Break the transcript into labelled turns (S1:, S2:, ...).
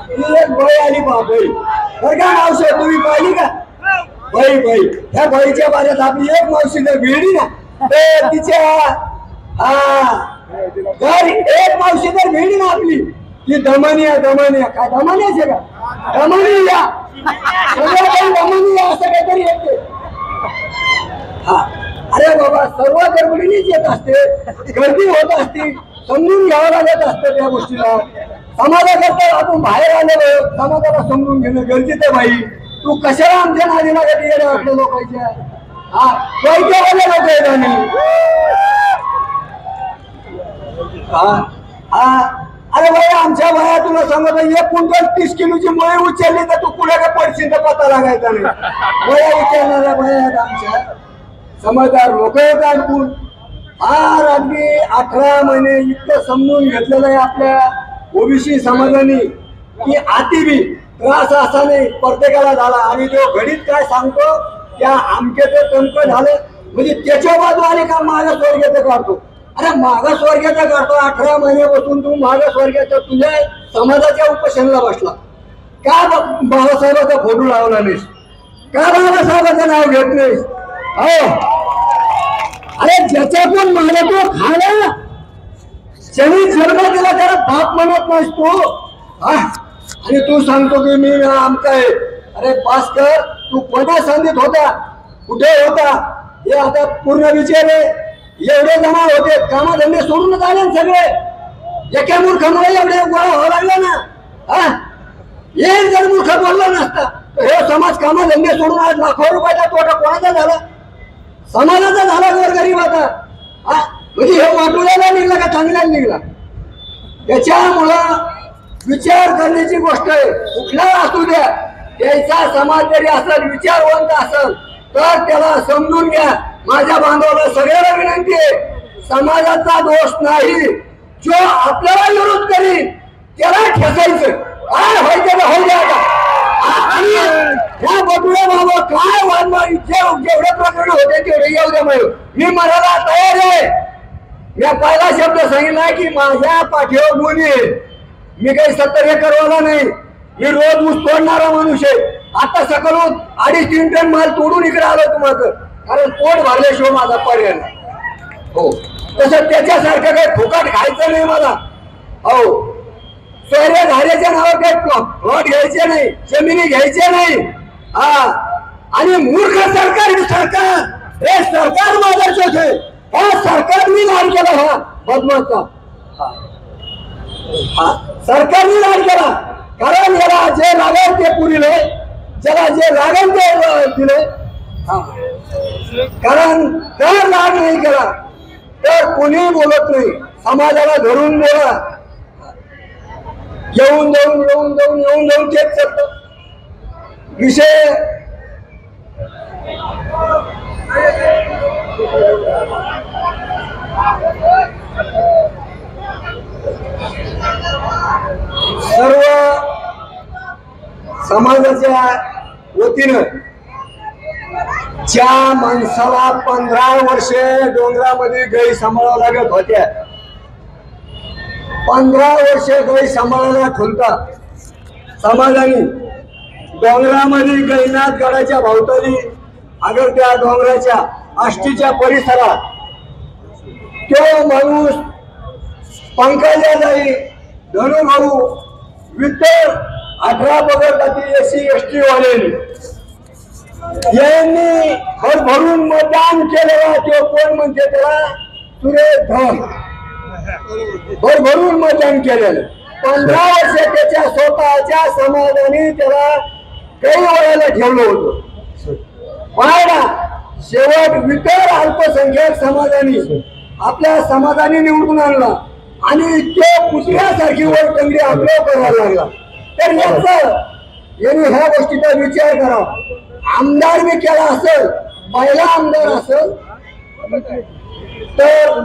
S1: ती एक बाई आली बाई बरं का मावशी तुम्ही पाहिली का बाई ह्या बाईच्या बाऱ्यात आपली एक मावशी जर भिडली ना तर तिच्या घर एक मावशी जर भिडली ना आपली ती दमनिया काय दमनियाच आहे का दमनिया सगळं काही दमनिया असं काहीतरी येते अरे बाबा सर्व गडबडीनेच येत असते गर्दी होत असते समजून घ्यावं लागत असतं त्या गोष्टीला समाजाकरता आपण बाहेर आलेलो समाजाला समजून घेणं गरजेचं आहे बाई तू कशाला आमच्या नादी लागत येणं आपल्या लोकांच्या पैकेवाले लोक आहेत आम्ही अरे बाई आमच्या बाया तुला सांगत 1 क्विंटल 30 किलोची मळी उचलली तर तू कुठे काय पडशील तर पता लागायचा नाही बया उचलणाऱ्या बाया आहेत आमच्या समजदार लोक आहेत आणखून फार अगदी 18 महिने इतकं समजून घेतलेलं आहे आपल्या ओबीसी समाजाने की आती बी त्रास असा नाही प्रत्येकाला झाला आणि तो घडीत काय सांगतो त्या आमक्याचं तमकं झालं म्हणजे त्याच्या बाजू आले का मागास वर्गाचं काढतो अरे मागास वर्गाचा काढतो 18 महिन्यापासून तू मागास वर्गाच्या तुझ्या समाजाच्या उपोषणाला बसला का बाबासाहेबांचा फोटो लावला नाहीस का बाबासाहेबांचं नाव घेत नाहीस अरे ज्याच्यातून मला तो खाला ज्यांनी जन्म दिला त्याला बाप म्हणत नाहीस तू आणि तू सांगतो की मी आमचा आहे अरे भास्कर तू कोणत्या संधीत होता कुठे होता हे आता पूर्ण विचारले एवढे जमा होते कामाधंदे सोडूनच आले सगळे एका मूर्खामुळे एवढे गोळा व्हावं लागला ना एक जर मूर्ख बोलला नसता तर हे समाज कामाधंदे सोडून आज लाखो रुपयाचा तोटा कोणाचा झाला समाजाचा झाला गोरगरिबाचा म्हणजे हे वाटोळ्याला निघला का चांगल्याला निघला त्याच्यामुळं विचार करण्याची गोष्ट आहे कुठला असू द्या त्याचा समाज जरी असेल विचारवंत असेल तर त्याला समजून घ्या माझ्या बांधवाला सगळ्याला विनंती आहे समाजाचा दोष नाही जो आपल्याला विरोध करील त्याला ठेसायचं काय व्हायचं होऊ द्या आणि ह्या बटुळ्या बाबा काय वादवाद जेवढे प्रकरण होते तेवढे येऊ द्या मी मरायला तयार आहे मी पहिला शब्द सांगितला की माझ्या पाठीवर गुन्हे आहे मी काही 70 एकरवाला नाही मी रोज ऊस तोडणारा माणूस आहे आता सकाळून 2.5-3 टन माल तोडून इकडे आलो तुम्हाला कारण पोट भरल्याशिवाय माझा पर्याय नाही हो तसं त्याच्यासारखं काही फुकट खायचं नाही मला हो सोयऱ्या धाऱ्याच्या नावावर काही प्लॉट घ्यायचे नाही जमिनी घ्यायच्या नाही आणि मूर्ख सरकार हे सरकार माझा शोध आहे हा सरकारने लाड केला हा बदमाचा सरकारने लाड केला कारण याला जे लागेल ते पुरिले ज्याला जे लागेल ते दिले कारण तर लाड नाही केला तर कोणी बोलत नाही समाजाला धरून बोला येऊन जाऊन तेच चालत विषय सर्व समाजाच्या वतीनं ज्या माणसाला 15 वर्षे डोंगरामध्ये गाई सांभाळावं लागत होत्या 15 वर्षे गाई सांभाळायला ठेवता समाजाने डोंगरामध्ये गैनाथ गडाच्या भोवताली अगर त्या डोंगराच्या आष्टीच्या परिसरात तो माणूस पंकजा जाई धनुभाऊ विठ्ठल 18 पगडताची SC ST वाले यांनी भरभरून मतदान केलेला तो कोण म्हणते त्याला सुरेश धन भरभरून मतदान केलेलं 15 वर्ष त्याच्या स्वतःच्या समाजाने त्याला काही वयाला ठेवलं होतं पाहिला शेवट वितर अल्पसंख्याक समाजाने आपल्या समाजाने निवडून आणला आणि तो पुतळ्यासारखी वर टंगडी आपल्या करायला लागला तर याने ह्या गोष्टीचा विचार करावा आमदार बी केला असेल पहिला आमदार असेल तर